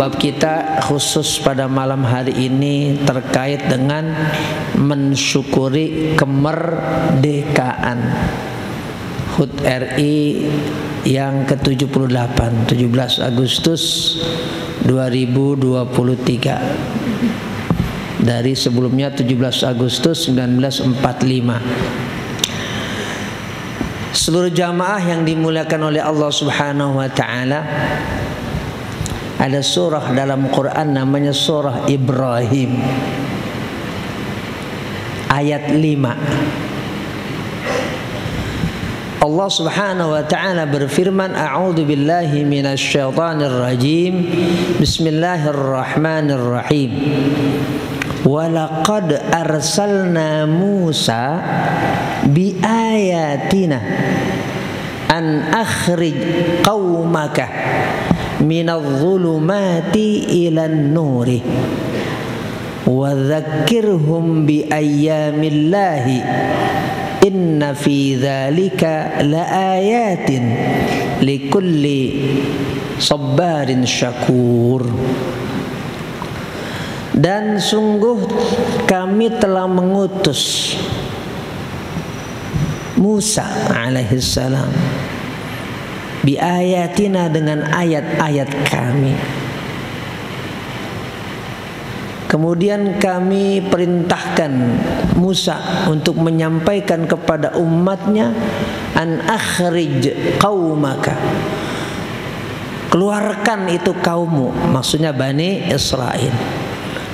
Bab kita khusus pada malam hari ini terkait dengan mensyukuri kemerdekaan HUT RI yang ke-78, 17 Agustus 2023. Dari sebelumnya 17 Agustus 1945. Seluruh jamaah yang dimuliakan oleh Allah Subhanahu wa taala, ada surah dalam Quran namanya surah Ibrahim ayat 5. Allah Subhanahu wa taala berfirman, a'udzu billahi minasy syaithanir rajim. Bismillahirrahmanirrahim. Wa laqad arsalna Musa bi ayatina an akhrij qaumaka minadh-dhulumati ilan nuri wa dzakkirhum bi ayyamillahi inna fi dzalika laayatin likulli sabbarin syakur. Dan sungguh kami telah mengutus Musa alaihissalam bi ayatina dengan ayat-ayat kami. Kemudian kami perintahkan Musa untuk menyampaikan kepada umatnya, an akhrij qaumaka, keluarkan itu kaummu, maksudnya Bani Israel,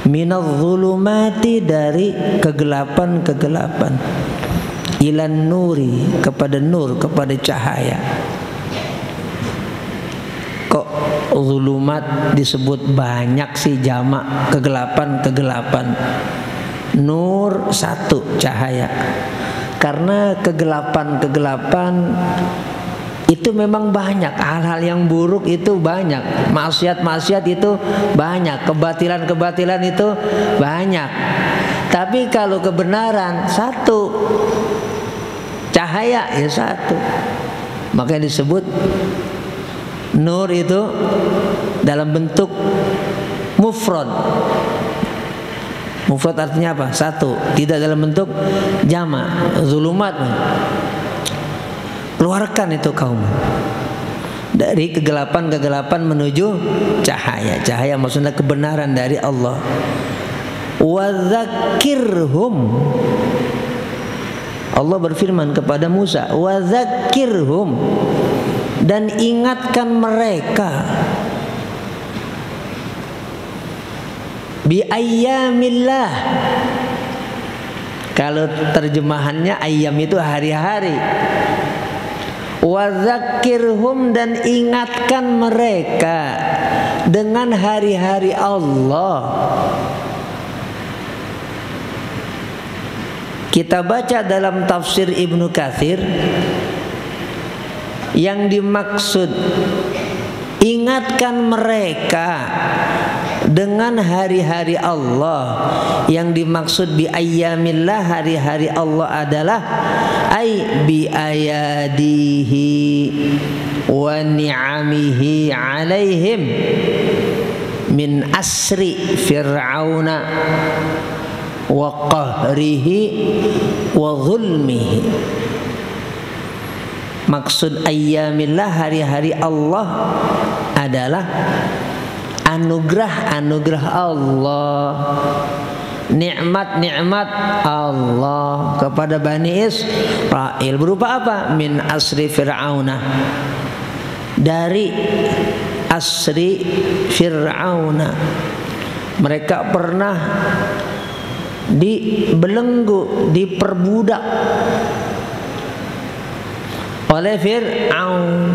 minadh-dhulumati, dari kegelapan-kegelapan, ilan nuri, kepada nur, kepada cahaya. Kok zulumat disebut banyak sih jamak, kegelapan-kegelapan? Nur satu, cahaya. Karena kegelapan-kegelapan itu memang banyak, hal-hal yang buruk itu banyak, maksiat-maksiat itu banyak, kebatilan-kebatilan itu banyak. Tapi kalau kebenaran satu, cahaya ya satu. Makanya disebut nur itu dalam bentuk mufrad. Mufrad artinya apa? Satu, tidak dalam bentuk jamak. Zulumat, keluarkan itu kaum dari kegelapan-kegelapan menuju cahaya. Cahaya maksudnya kebenaran dari Allah. Wa dzakkirhum, Allah berfirman kepada Musa, wa dzakkirhum, dan ingatkan mereka, bi ayyamillah. Kalau terjemahannya ayyam itu hari-hari. Wa dzakkirhum, dan ingatkan mereka dengan hari-hari Allah. Kita baca dalam tafsir Ibnu Katsir, yang dimaksud ingatkan mereka dengan hari-hari Allah, yang dimaksud bi ayyamillah, hari-hari Allah adalah ay bi ayadihi wa ni'amihi alaihim min asri fir'auna wa qahrihi wa zulmihi. Maksud ayyamillah, hari-hari Allah adalah anugerah-anugerah Allah, nikmat-nikmat Allah kepada Bani Israel. Berupa apa? Min asri fir'auna, dari asri fir'auna. Mereka pernah dibelenggu, diperbudak oleh Fir'aun.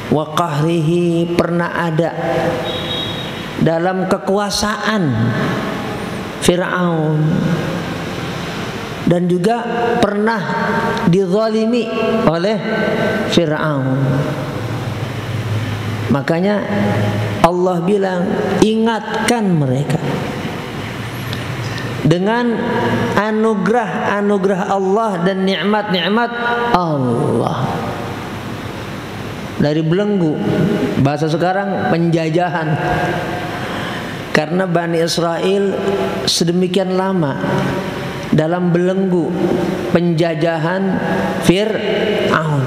Wa qahrihi, pernah ada dalam kekuasaan Fir'aun, dan juga pernah dizalimi oleh Fir'aun. Makanya Allah bilang, ingatkan mereka dengan anugerah-anugerah Allah dan nikmat-nikmat Allah. dari belenggu. Bahasa sekarang penjajahan. Karena Bani Israel sedemikian lama dalam belenggu penjajahan Fir'aun,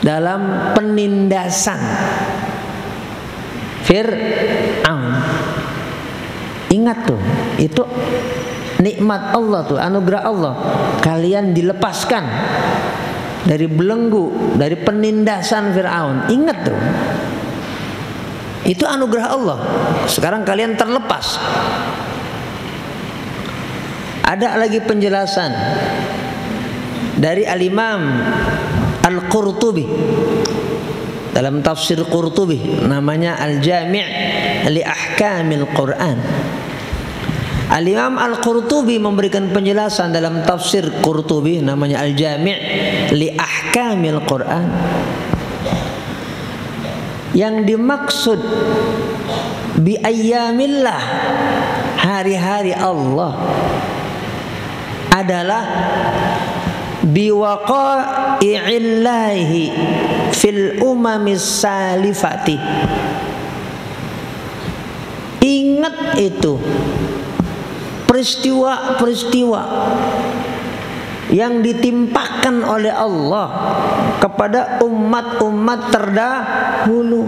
dalam penindasan Fir'aun. Ingat tuh, itu nikmat Allah tuh, anugerah Allah. Kalian dilepaskan dari belenggu, dari penindasan Fir'aun. Ingat tuh, itu anugerah Allah. Sekarang kalian terlepas. Ada lagi penjelasan dari Al-Imam Al-Qurtubi dalam tafsir Qurtubi, namanya Al-Jami' li Ahkamil Quran. Al-Imam Al-Qurtubi memberikan penjelasan dalam tafsir Qurtubi, namanya Al-Jami' li Ahkamil Quran. Yang dimaksud bi ayyamillah, hari-hari Allah, adalah biwaqa'i'illahi fil umamis salifati. Ingat itu peristiwa-peristiwa yang ditimpakan oleh Allah kepada umat-umat terdahulu.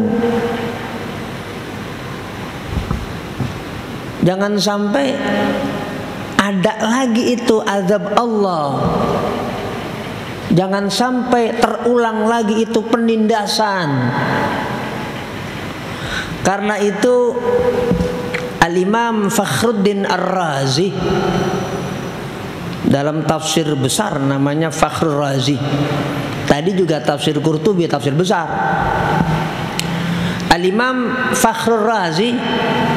Jangan sampai ada lagi itu azab Allah. Jangan sampai terulang lagi itu penindasan. Karena itu Al-Imam Fakhruddin Ar-Razi dalam tafsir besar namanya Fakhrur Razi. Tadi juga tafsir Qurtubi, tafsir besar. Al-Imam Fakhrur Razi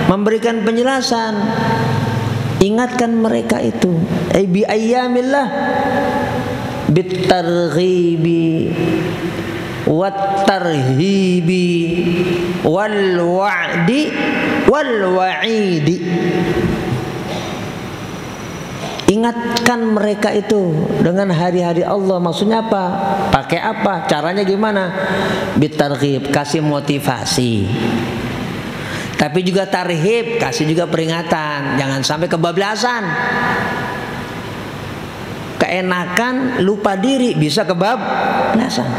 memberikan penjelasan. Ingatkan mereka itu, bi ayyamillah bitarghibi wat tarhibi wal wa'di wal wa'idi. Ingatkan mereka itu dengan hari-hari Allah. Maksudnya apa? Pakai apa? Caranya gimana? Bitarghib, kasih motivasi. Tapi juga tarhib, kasih juga peringatan. Jangan sampai kebablasan. Keenakan, lupa diri, bisa kebablasan.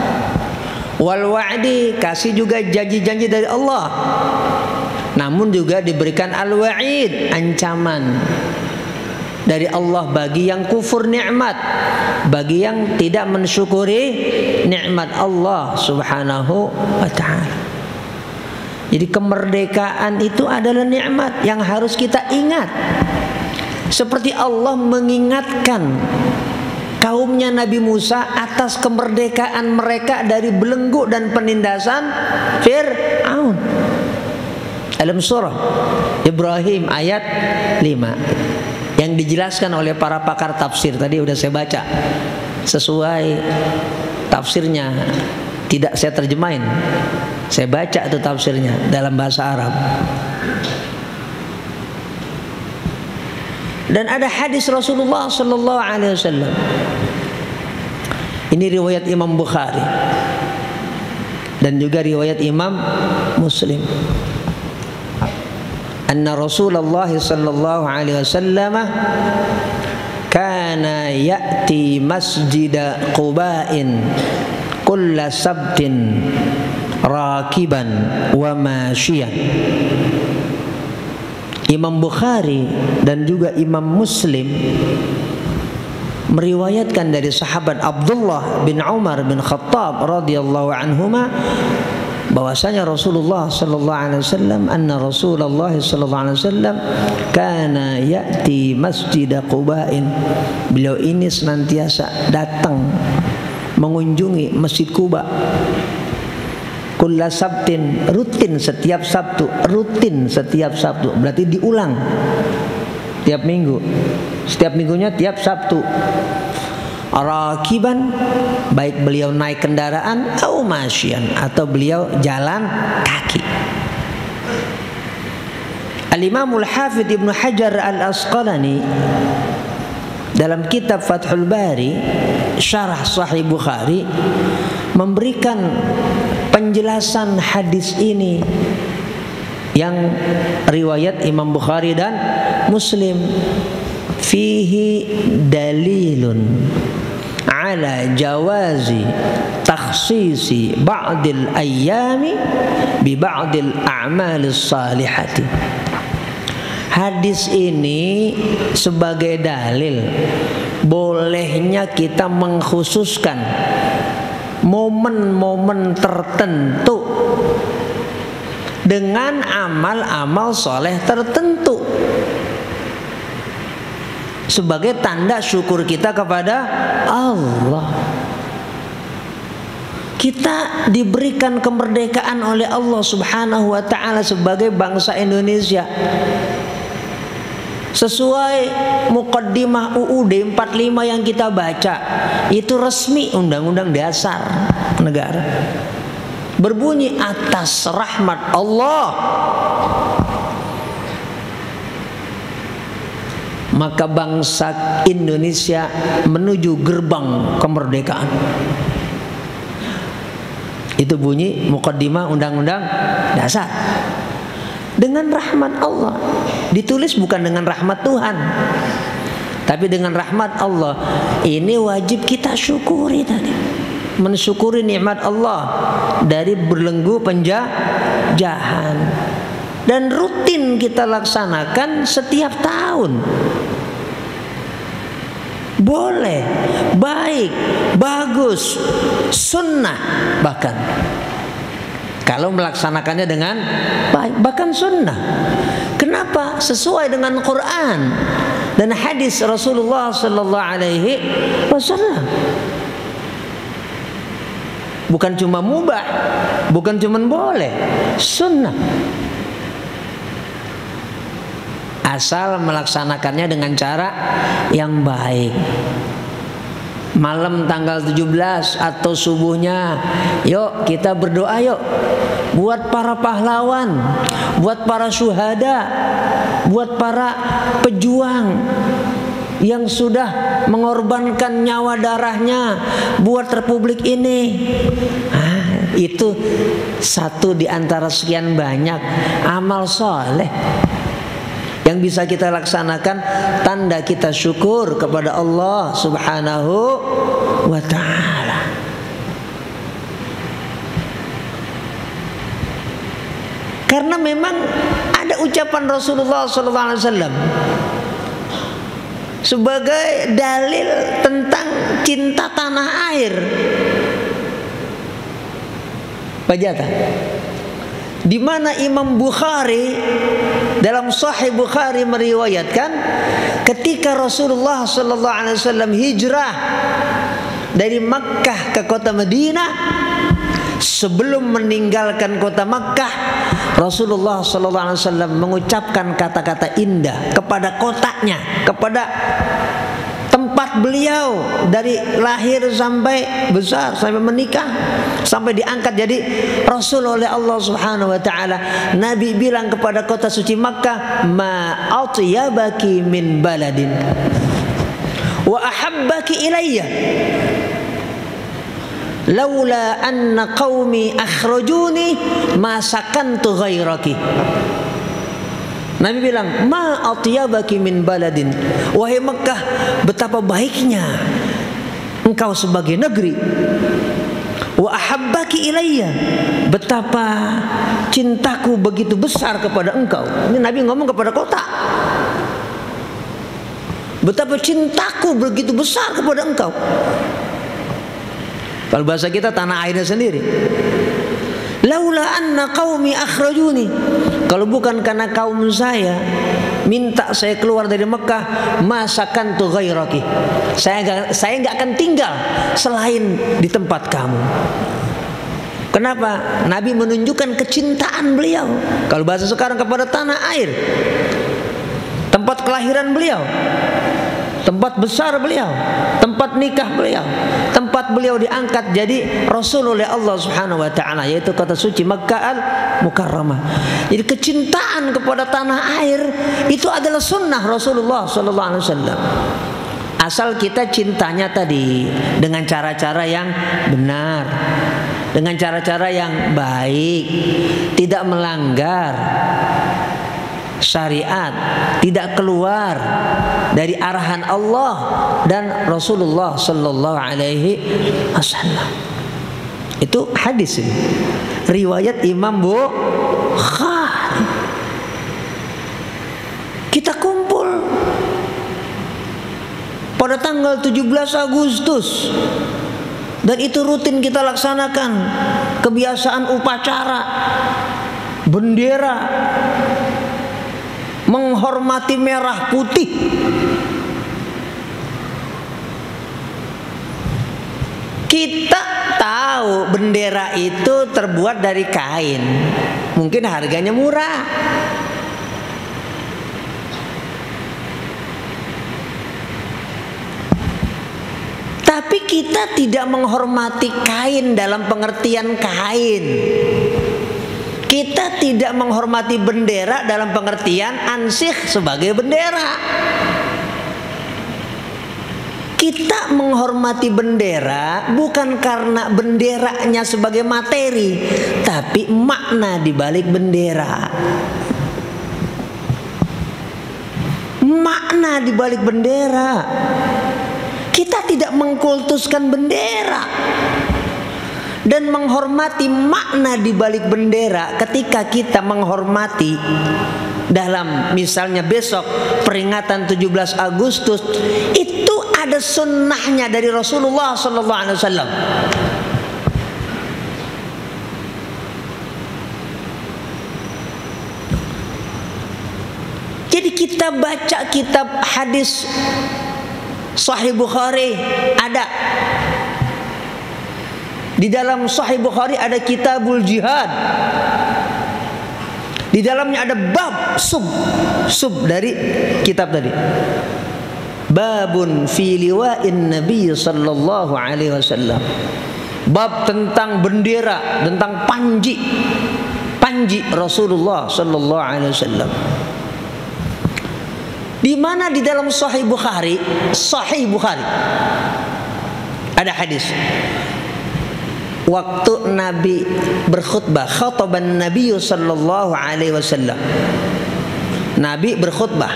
Wal wa'di, kasih juga janji-janji dari Allah. Namun juga diberikan al-wa'id, ancaman dari Allah bagi yang kufur nikmat, bagi yang tidak mensyukuri nikmat Allah Subhanahu wa ta'ala. Jadi kemerdekaan itu adalah nikmat yang harus kita ingat. Seperti Allah mengingatkan kaumnya Nabi Musa atas kemerdekaan mereka dari belenggu dan penindasan Fir'aun. Dalam surah Ibrahim ayat 5 yang dijelaskan oleh para pakar tafsir, tadi udah saya baca sesuai tafsirnya, tidak saya terjemahin, saya baca itu tafsirnya dalam bahasa Arab. Dan ada hadis Rasulullah sallallahu alaihi wasallam. Ini riwayat Imam Bukhari dan juga riwayat Imam Muslim. Anna Rasulullah sallallahu alaihi wasallam kana ya'ti masjid Quba'in kulla sabtin rakiban wa masyian. Imam Bukhari dan juga Imam Muslim meriwayatkan dari sahabat Abdullah bin Umar bin Khattab radhiyallahu anhuma bahwasanya Rasulullah sallallahu alaihi wasallam, anna Rasulullah sallallahu alaihi wasallam kana ya'ti masjid Quba'in. Beliau ini senantiasa datang mengunjungi Masjid Quba. Kulla sabtin, rutin setiap Sabtu, rutin setiap Sabtu, berarti diulang tiap minggu. Setiap minggunya tiap Sabtu. Rakiban, baik beliau naik kendaraan atau masyian, atau beliau jalan kaki. Al-Imamul Hafidh Ibnu Hajar Al-Asqalani dalam kitab Fathul Bari syarah Sahih Bukhari memberikan penjelasan hadis ini yang riwayat Imam Bukhari dan Muslim, fihi dalilun ala jawazi takhsisi ba'dil ayyami bi ba'dil a'malis salihati. Hadis ini sebagai dalil bolehnya kita mengkhususkan momen-momen tertentu dengan amal-amal soleh tertentu sebagai tanda syukur kita kepada Allah. Kita diberikan kemerdekaan oleh Allah Subhanahu wa ta'ala sebagai bangsa Indonesia. Sesuai muqaddimah UUD 45 yang kita baca, itu resmi Undang-Undang Dasar Negara, berbunyi atas rahmat Allah maka bangsa Indonesia menuju gerbang kemerdekaan. Itu bunyi muqaddimah Undang-Undang Dasar. Dengan rahmat Allah, ditulis bukan dengan rahmat Tuhan, tapi dengan rahmat Allah. Ini wajib kita syukuri tadi, mensyukuri nikmat Allah dari belenggu penjajahan, dan rutin kita laksanakan setiap tahun. Boleh, baik, bagus, sunnah bahkan kalau melaksanakannya dengan baik, bahkan sunnah. Kenapa? Sesuai dengan Quran dan hadis Rasulullah sallallahu alaihi wasallam. Bukan cuma mubah, bukan cuma boleh, sunnah. Asal melaksanakannya dengan cara yang baik. Malam tanggal 17 atau subuhnya, yuk kita berdoa yuk, buat para pahlawan, buat para syuhada, buat para pejuang yang sudah mengorbankan nyawa darahnya buat republik ini. Itu satu di antara sekian banyak amal soleh yang bisa kita laksanakan, tanda kita syukur kepada Allah Subhanahu wa ta'ala. Karena memang ada ucapan Rasulullah SAW sebagai dalil tentang cinta tanah air. Pajata, di mana Imam Bukhari dalam Sahih Bukhari meriwayatkan ketika Rasulullah SAW hijrah dari Makkah ke kota Madinah, sebelum meninggalkan kota Makkah, Rasulullah SAW mengucapkan kata-kata indah kepada kotanya, kepada tempat beliau dari lahir sampai besar, sampai menikah, sampai diangkat jadi Rasul oleh Allah Subhanahu wa ta'ala. Nabi bilang kepada kota suci Makkah, ma atyabaki min baladin wa ahabbaki ilayya laula anna qaumi akhrajuni ma sakantu ghairaki. Nabi bilang, ma atyabaki min baladin, wahai Makkah, betapa baiknya engkau sebagai negeri. Wa ahabbaki ilayya, betapa cintaku begitu besar kepada engkau. Ini Nabi ngomong kepada kota. Betapa cintaku begitu besar kepada engkau. Kalau bahasa kita tanah airnya sendiri. Laula anna qaumi akhrajuni, kalau bukan karena kaum saya minta saya keluar dari Mekah, masakantu ghairaki, saya enggak akan tinggal selain di tempat kamu. Kenapa? Nabi menunjukkan kecintaan beliau, kalau bahasa sekarang, kepada tanah air, tempat kelahiran beliau, tempat besar beliau, tempat nikah beliau, tempat beliau diangkat jadi Rasul oleh Allah Subhanahu wa ta'ala, yaitu kota suci Makkah al-Mukarramah. Jadi kecintaan kepada tanah air itu adalah sunnah Rasulullah sallallahu alaihi wasallam. Asal kita cintanya tadi dengan cara-cara yang benar. dengan cara-cara yang baik, tidak melanggar syariat, tidak keluar dari arahan Allah dan Rasulullah sallallahu alaihi wasallam. Itu hadis ini. Riwayat Imam Bukhari. Kita kumpul pada tanggal 17 Agustus dan itu rutin kita laksanakan. Kebiasaan upacara bendera, menghormati merah putih. Kita tahu bendera itu terbuat dari kain, mungkin harganya murah. Tapi kita tidak menghormati kain dalam pengertian kain. Kita tidak menghormati bendera dalam pengertian ansih sebagai bendera. Kita menghormati bendera bukan karena benderanya sebagai materi, tapi makna di balik bendera. Makna di balik bendera. Kita tidak mengkultuskan bendera dan menghormati makna di balik bendera. Ketika kita menghormati dalam misalnya besok peringatan 17 Agustus, itu ada sunnahnya dari Rasulullah sallallahu alaihi wasallam. Jadi kita baca kitab hadis Sahih Bukhari, ada di dalam Sahih Bukhari ada kitabul jihad. Di dalamnya ada bab sub dari kitab tadi. Babun fi liwa'in Nabi sallallahu alaihi wasallam. Bab tentang bendera, tentang panji Rasulullah sallallahu alaihi wasallam. Di mana di dalam Sahih Bukhari ada hadis. Waktu Nabi berkhutbah, khataban Nabi sallallahu alaihi wasallam. Nabi berkhutbah.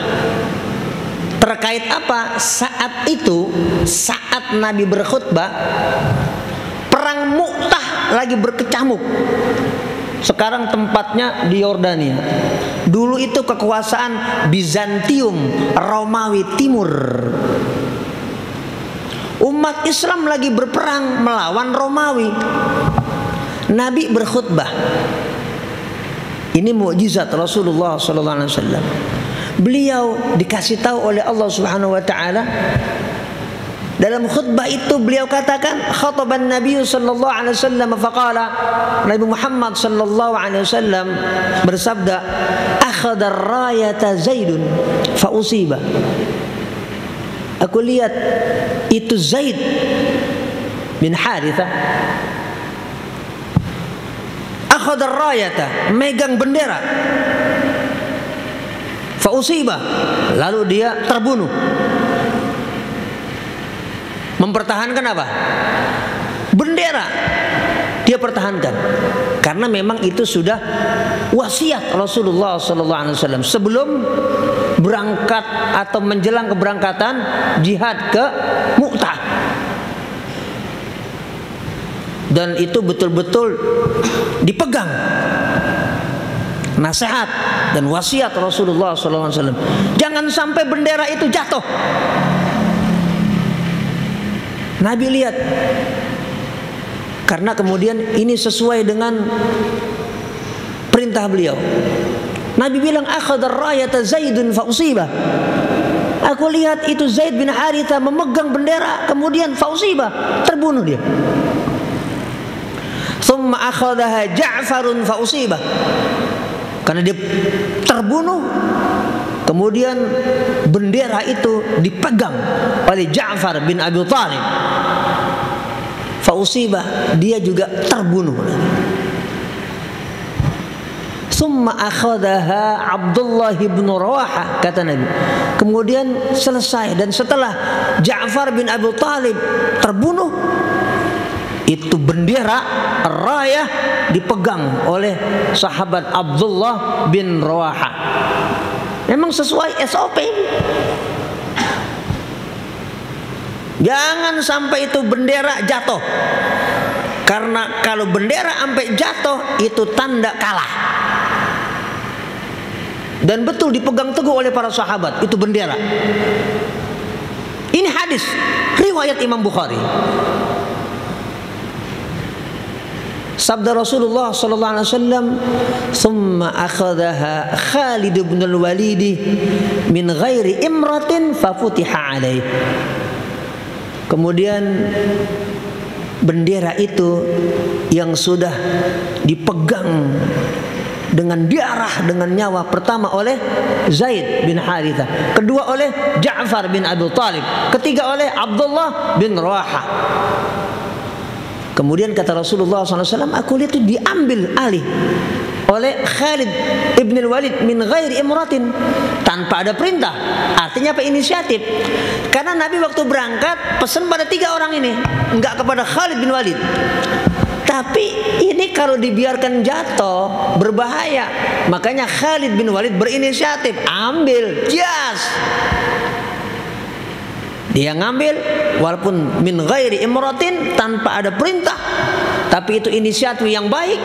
Terkait apa? Saat Nabi berkhutbah, perang Mu'tah lagi berkecamuk. Sekarang tempatnya di Yordania. Dulu itu kekuasaan Bizantium, Romawi Timur. Umat Islam lagi berperang melawan Romawi. Nabi berkhutbah. Ini mukjizat Rasulullah sallallahu alaihi wasallam. Beliau dikasih tahu oleh Allah Subhanahu wa taala. Dalam khutbah itu beliau katakan, khataban Nabi sallallahu alaihi wasallam faqala, Nabi Muhammad sallallahu alaihi wasallam bersabda, akhadha ar-rayata Zaidun fa usiba. Aku lihat itu Zaid bin Harithah akhadha ar-rayata, megang bendera, fa usiba, lalu dia terbunuh. Mempertahankan apa? Bendera dia pertahankan, karena memang itu sudah wasiat Rasulullah sallallahu alaihi wasallam sebelum berangkat atau menjelang keberangkatan jihad ke Mu'tah. Dan itu betul-betul dipegang nasihat dan wasiat Rasulullah sallallahu alaihi wasallam. Jangan sampai bendera itu jatuh. Nabi lihat, karena kemudian ini sesuai dengan perintah beliau. Nabi bilang, akhadha ar-rayata Zaidun fa usiba. Aku lihat itu Zaid bin Harithah memegang bendera, kemudian fa usiba, terbunuh dia. Thumma akhadhaha Ja'farun fa usiba. Karena dia terbunuh, kemudian bendera itu dipegang oleh Ja'far bin Abi Thalib. Fausibah, dia juga terbunuh. Summa akhadaha Abdullah bin Rawahah, kata Nabi. Kemudian selesai, dan setelah Ja'far bin Abi Thalib terbunuh, Itu bendera rayah dipegang oleh sahabat Abdullah bin Rawaha. Memang sesuai SOP. Jangan sampai itu bendera jatuh. Karena kalau bendera sampai jatuh itu tanda kalah. Dan betul dipegang teguh oleh para sahabat itu bendera. Ini hadis riwayat Imam Bukhari. Sabda Rasulullah sallallahu alaihi wasallam, "Tsumma akhadhaha Khalid bin al-Walid min ghairi imratin fa futiha alaihi." Kemudian bendera itu yang sudah dipegang dengan darah, dengan nyawa, pertama oleh Zaid bin Harithah, kedua oleh Ja'far bin Abi Thalib, ketiga oleh Abdullah bin Rawaha. Kemudian kata Rasulullah SAW, aku lihat itu diambil alih oleh Khalid ibn al-Walid min ghairi imratin, tanpa ada perintah. Artinya apa? Inisiatif. Karena Nabi waktu berangkat pesan pada 3 orang ini, enggak kepada Khalid bin Walid. Tapi ini kalau dibiarkan jatuh berbahaya. Makanya Khalid bin Walid berinisiatif, ambil jas. Dia ngambil walaupun min ghairi imratin, tanpa ada perintah, tapi itu inisiatif yang baik.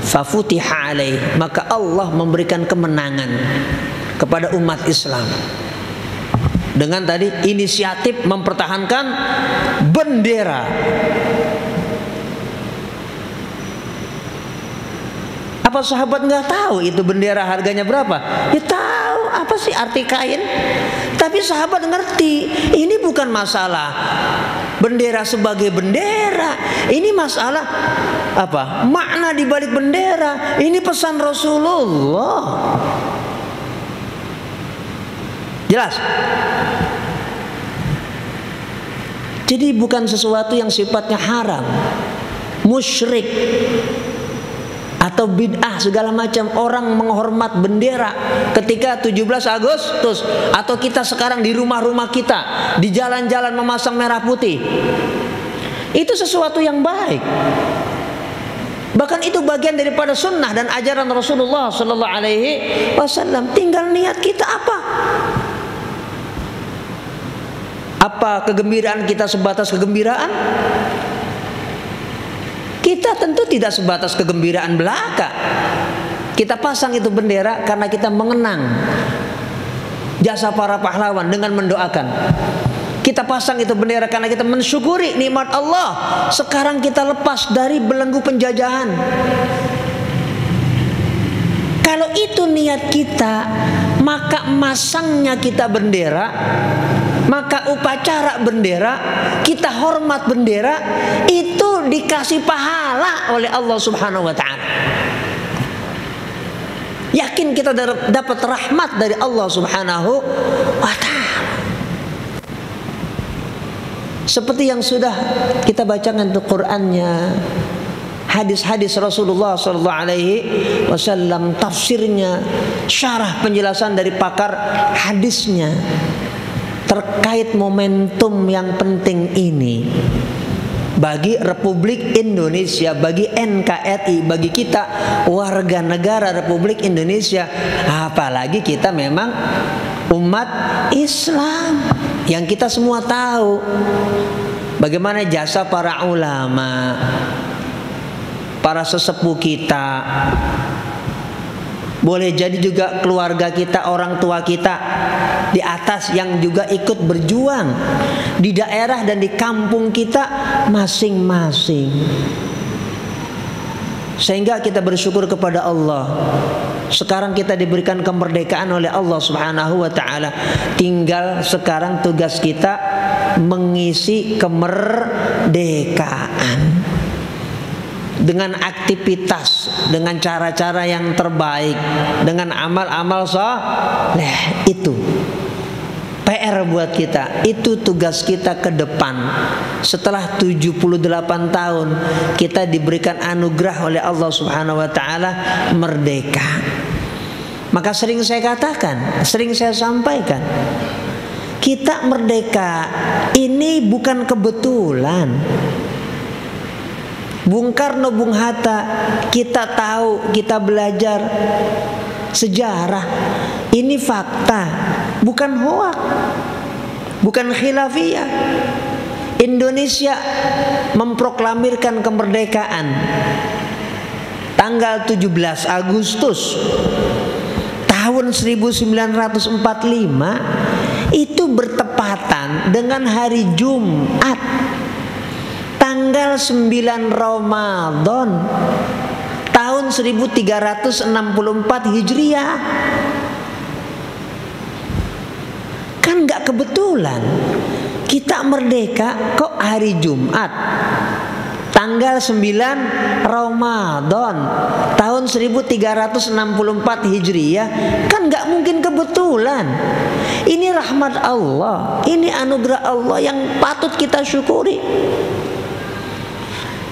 Fafutiha alaih, maka Allah memberikan kemenangan kepada umat Islam dengan tadi inisiatif mempertahankan bendera. Apa sahabat nggak tahu itu bendera harganya berapa? Ya tahu, apa sih arti kain? Tapi sahabat ngerti, ini bukan masalah bendera sebagai bendera. Ini masalah apa? Makna di balik bendera. Ini pesan Rasulullah. Jelas? Jadi bukan sesuatu yang sifatnya haram, musyrik, atau bid'ah segala macam. Orang menghormat bendera ketika 17 Agustus, atau kita sekarang di rumah-rumah kita, di jalan-jalan memasang merah putih, itu sesuatu yang baik. Bahkan itu bagian daripada sunnah dan ajaran Rasulullah Sallallahu Alaihi Wasallam. Tinggal niat kita apa? Apa kegembiraan kita sebatas kegembiraan? Kita tentu tidak sebatas kegembiraan belaka. Kita pasang itu bendera karena kita mengenang jasa para pahlawan dengan mendoakan. Kita pasang itu bendera karena kita mensyukuri nikmat Allah. Sekarang kita lepas dari belenggu penjajahan. Kalau itu niat kita, maka masangnya kita bendera, maka upacara bendera, kita hormat bendera, itu dikasih pahala oleh Allah Subhanahu wa ta'ala. Yakin kita dapat rahmat dari Allah Subhanahu wa ta'ala. Seperti yang sudah kita bacakan itu Qur'annya, hadis-hadis Rasulullah sallallahu alaihi wasallam, tafsirnya, syarah penjelasan dari pakar hadisnya terkait momentum yang penting ini bagi Republik Indonesia, bagi NKRI, bagi kita warga negara Republik Indonesia, apalagi kita memang umat Islam yang kita semua tahu bagaimana jasa para ulama, para sesepuh kita, boleh jadi juga keluarga kita, orang tua kita di atas yang juga ikut berjuang di daerah dan di kampung kita masing-masing. Sehingga kita bersyukur kepada Allah. Sekarang kita diberikan kemerdekaan oleh Allah Subhanahu wa ta'ala. Tinggal sekarang tugas kita mengisi kemerdekaan dengan aktivitas, dengan cara-cara yang terbaik, dengan amal-amal saleh. Itu PR buat kita, itu tugas kita ke depan. Setelah 78 tahun kita diberikan anugerah oleh Allah Subhanahu wa ta'ala merdeka. Maka sering saya katakan, sering saya sampaikan, kita merdeka ini bukan kebetulan. Bung Karno, Bung Hatta, kita tahu, kita belajar sejarah. Ini fakta, bukan hoak, bukan khilafiyah. Indonesia memproklamirkan kemerdekaan tanggal 17 Agustus tahun 1945, itu bertepatan dengan hari Jumat tanggal 9 Ramadan tahun 1364 Hijriah. Kan gak kebetulan kita merdeka kok hari Jumat tanggal 9 Ramadan tahun 1364 Hijriah. Kan gak mungkin kebetulan. Ini rahmat Allah, ini anugerah Allah yang patut kita syukuri.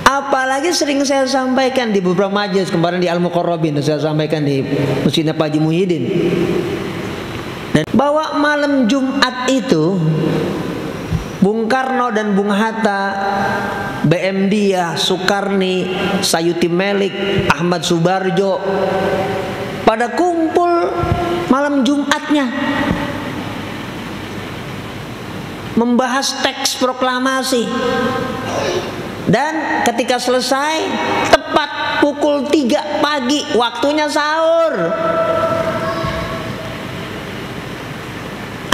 Apalagi sering saya sampaikan di beberapa majelis, kemarin di Al-Muqarrabin saya sampaikan di Masjidnya Pak Haji Muhyiddin, dan bahwa malam Jumat itu Bung Karno dan Bung Hatta, BM Dia, Soekarni, Sayuti Melik, Ahmad Subarjo pada kumpul malam Jumatnya membahas teks proklamasi. Dan ketika selesai tepat pukul 3 pagi waktunya sahur,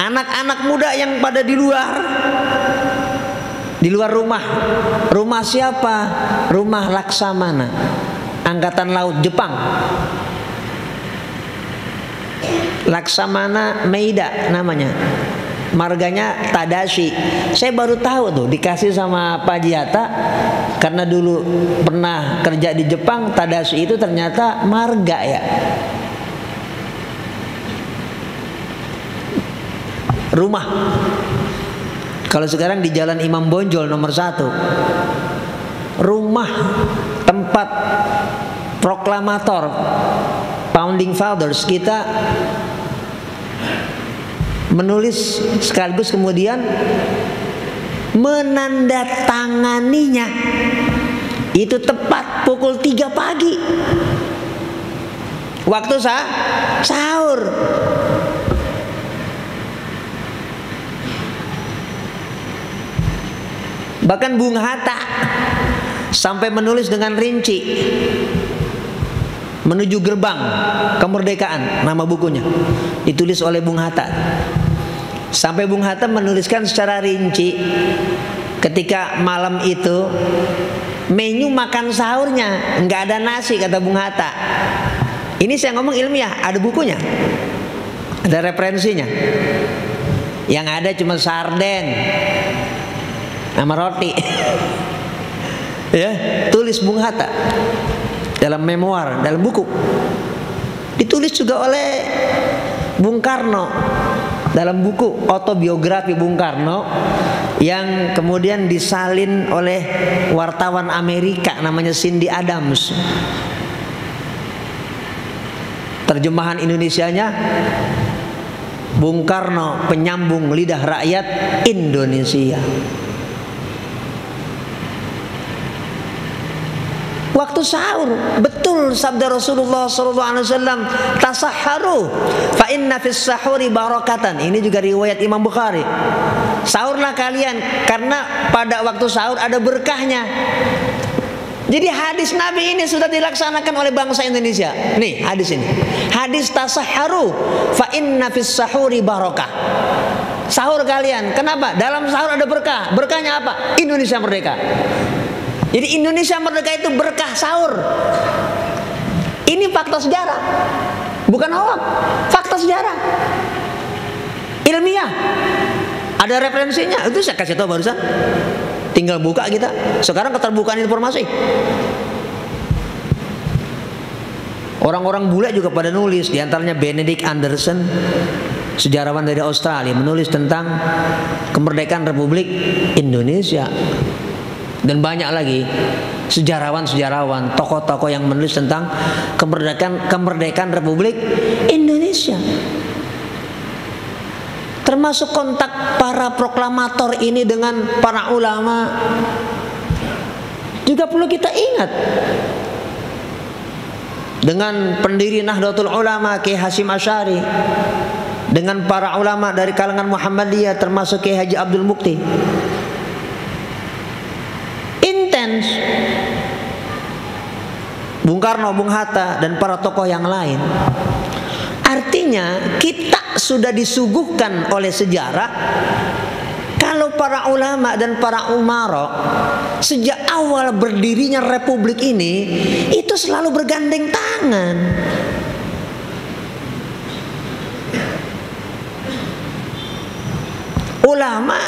anak-anak muda yang pada di luar rumah. Rumah siapa? Rumah Laksamana, Angkatan Laut Jepang. Laksamana Meida namanya, marganya Tadashi. Saya baru tahu tuh, dikasih sama Pak Haji Hatta, karena dulu pernah kerja di Jepang. Tadashi itu ternyata marga ya. Rumah. Kalau sekarang di Jalan Imam Bonjol nomor 1, rumah tempat proklamator Founding Fathers kita menulis sekaligus kemudian menandatanganinya. Itu tepat pukul 3 pagi waktu sahur. Bahkan Bung Hatta sampai menulis dengan rinci Menuju Gerbang Kemerdekaan, nama bukunya ditulis oleh Bung Hatta. Sampai Bung Hatta menuliskan secara rinci ketika malam itu menu makan sahurnya nggak ada nasi, kata Bung Hatta. Ini saya ngomong ilmiah, ada bukunya, ada referensinya. Yang ada cuma sarden sama roti. Ya, tulis Bung Hatta dalam memoir, dalam buku. Ditulis juga oleh Bung Karno dalam buku autobiografi Bung Karno yang kemudian disalin oleh wartawan Amerika namanya Cindy Adams. Terjemahan Indonesianya, Bung Karno, penyambung lidah rakyat Indonesia. Waktu sahur, betul sabda Rasulullah SAW, tasahharu fa inna fis sahuri barakatan. Ini juga riwayat Imam Bukhari. Sahurlah kalian karena pada waktu sahur ada berkahnya. Jadi hadis Nabi ini sudah dilaksanakan oleh bangsa Indonesia. Nih hadis ini, hadis tasahharu fa inna fis sahuri barakah. Sahur kalian, kenapa? Dalam sahur ada berkah. Berkahnya apa? Indonesia merdeka. Jadi Indonesia merdeka itu berkah sahur. Ini fakta sejarah, bukan hoax, fakta sejarah ilmiah. Ada referensinya. Itu saya kasih tahu barusan. Tinggal buka kita. Sekarang keterbukaan informasi. Orang-orang bule juga pada nulis. Di antaranya Benedict Anderson, sejarawan dari Australia, menulis tentang kemerdekaan Republik Indonesia. Dan banyak lagi sejarawan-sejarawan, tokoh-tokoh yang menulis tentang kemerdekaan Republik Indonesia. Termasuk kontak para proklamator ini dengan para ulama. juga perlu kita ingat. Dengan pendiri Nahdlatul Ulama Kiai Hasyim Asy'ari, dengan para ulama dari kalangan Muhammadiyah termasuk Kiai Haji Abdul Mukti, intens. Bung Karno, Bung Hatta, dan para tokoh yang lain. Artinya kita sudah disuguhkan oleh sejarah kalau para ulama dan para umara sejak awal berdirinya republik ini itu selalu bergandeng tangan. Ulama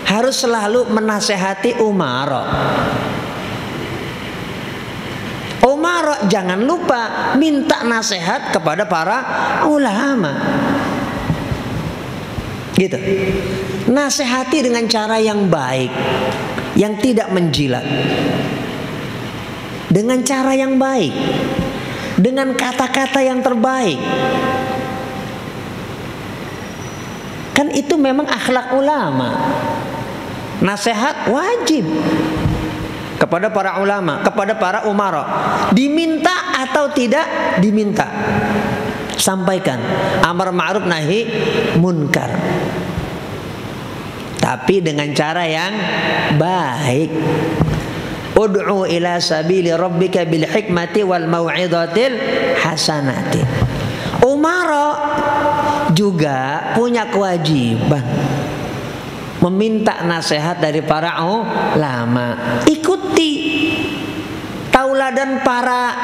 harus selalu menasehati umara. Umara jangan lupa minta nasihat kepada para ulama. Gitu. Nasihati dengan cara yang baik, yang tidak menjilat. Dengan cara yang baik, dengan kata-kata yang terbaik. Kan itu memang akhlak ulama. Nasihat wajib kepada para ulama, kepada para umara. Diminta atau tidak diminta, sampaikan. Amar ma'ruf nahi munkar, tapi dengan cara yang baik. Ud'u ila sabili rabbika bil hikmati wal mau'izatil hasanati. Umara juga punya kewajiban meminta nasihat dari para ulama. Ikuti tauladan para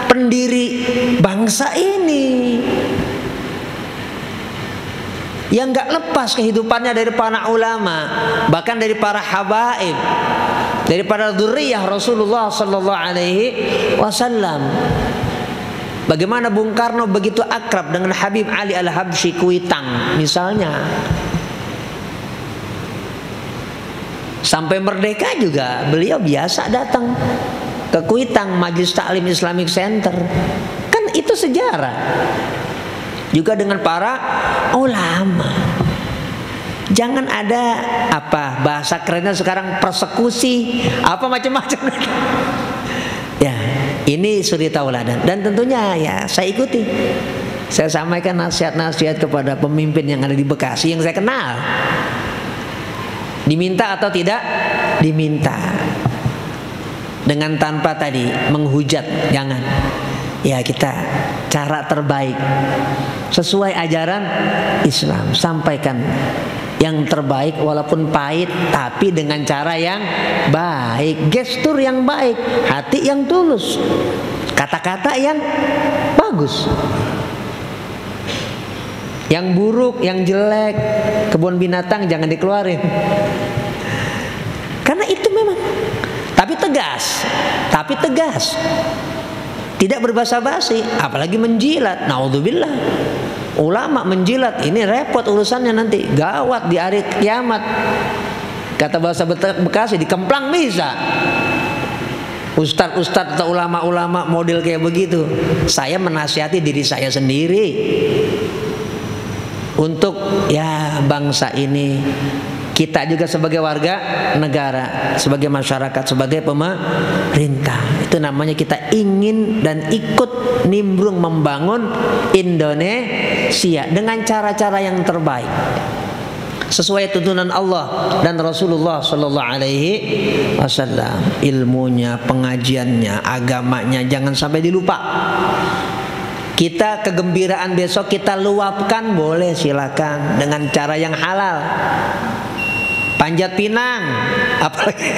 pendiri bangsa ini yang gak lepas kehidupannya dari para ulama, bahkan dari para habaib, dari para dzurriyyah Rasulullah sallallahu alaihi wasallam. Bagaimana Bung Karno begitu akrab dengan Habib Ali Al-Habsyi Kuitang misalnya. Sampai merdeka juga beliau biasa datang ke Kuitang, Majelis Taklim Islamic Center. Kan itu sejarah. Juga dengan para ulama. Jangan ada bahasa kerennya sekarang persekusi, macam-macam. Ya, ini suri tauladan dan tentunya ya saya ikuti. Saya sampaikan nasihat-nasihat kepada pemimpin yang ada di Bekasi yang saya kenal. Diminta atau tidak? Diminta. Dengan tanpa tadi menghujat, jangan. Ya, kita cara terbaik sesuai ajaran Islam, sampaikan yang terbaik walaupun pahit, tapi dengan cara yang baik, gestur yang baik, hati yang tulus, kata-kata yang bagus. Yang buruk, yang jelek, kebun binatang jangan dikeluarin. Karena itu memang. Tapi tegas. Tidak berbasa-basi, apalagi menjilat. Naudzubillah. Ulama menjilat, ini repot urusannya nanti, gawat di hari kiamat. Kata bahasa Bekasi, dikemplang bisa. Ustadz atau ulama-ulama model kayak begitu. Saya menasihati diri saya sendiri untuk ya bangsa ini, kita juga sebagai warga negara, sebagai masyarakat, sebagai pemerintah. Itu namanya kita ingin dan ikut nimbrung membangun Indonesia dengan cara-cara yang terbaik sesuai tuntunan Allah dan Rasulullah Sallallahu Alaihi Wasallam. Ilmunya, pengajiannya, agamanya jangan sampai dilupa. Kita kegembiraan besok kita luapkan, boleh, silakan, dengan cara yang halal. Panjat pinang, apalagi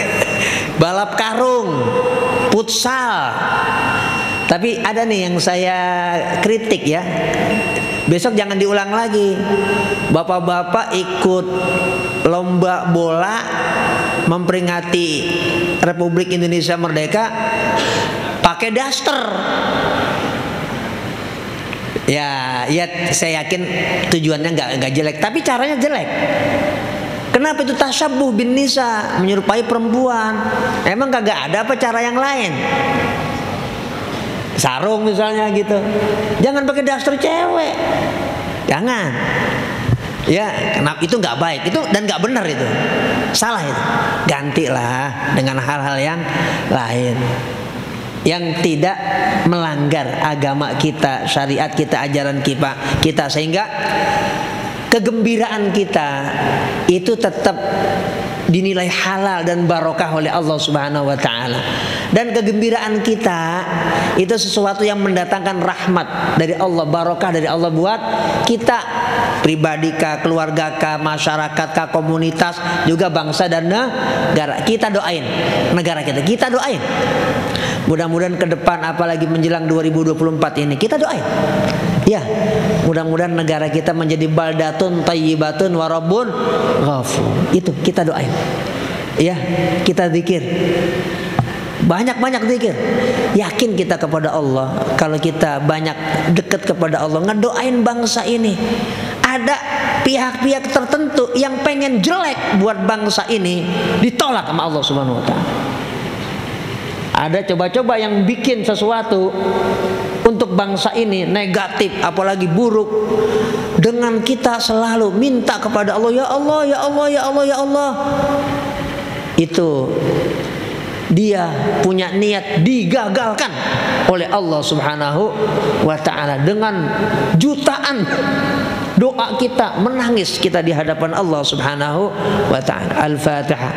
balap karung, futsal. Tapi ada nih yang saya kritik ya. Besok jangan diulang lagi. Bapak-bapak ikut lomba bola memperingati Republik Indonesia Merdeka pakai daster. Ya, saya yakin tujuannya nggak jelek, tapi caranya jelek. Kenapa itu tasyabuh bin nisa, menyerupai perempuan? Emang kagak ada apa cara yang lain? Sarung misalnya gitu. Jangan pakai daster cewek. Jangan. Ya, kenapa itu nggak baik itu dan nggak benar itu, salah itu. Gantilah dengan hal-hal yang lain yang tidak melanggar agama kita, syariat kita, ajaran kita sehingga kegembiraan kita itu tetap dinilai halal dan barokah oleh Allah Subhanahu wa taala. Dan kegembiraan kita itu sesuatu yang mendatangkan rahmat dari Allah, barokah dari Allah buat kita pribadi kah, keluarga kah, masyarakat kah, komunitas, juga bangsa dan negara. Kita doain negara kita doain. Mudah-mudahan ke depan apalagi menjelang 2024 ini kita doain. Ya, mudah-mudahan negara kita menjadi baldatun thayyibatun wa rabbun ghafur. Itu kita doain. Ya, kita zikir. Banyak-banyak zikir. Yakin kita kepada Allah. Kalau kita banyak dekat kepada Allah, ngedoain bangsa ini. Ada pihak-pihak tertentu yang pengen jelek buat bangsa ini, ditolak sama Allah Subhanahu wa taala. Ada coba-coba yang bikin sesuatu untuk bangsa ini negatif, apalagi buruk, dengan kita selalu minta kepada Allah, ya Allah, ya Allah, ya Allah, ya Allah. Itu dia punya niat digagalkan oleh Allah Subhanahu wa taala dengan jutaan doa kita, menangis kita di hadapan Allah Subhanahu wa taala. Al-Fatihah.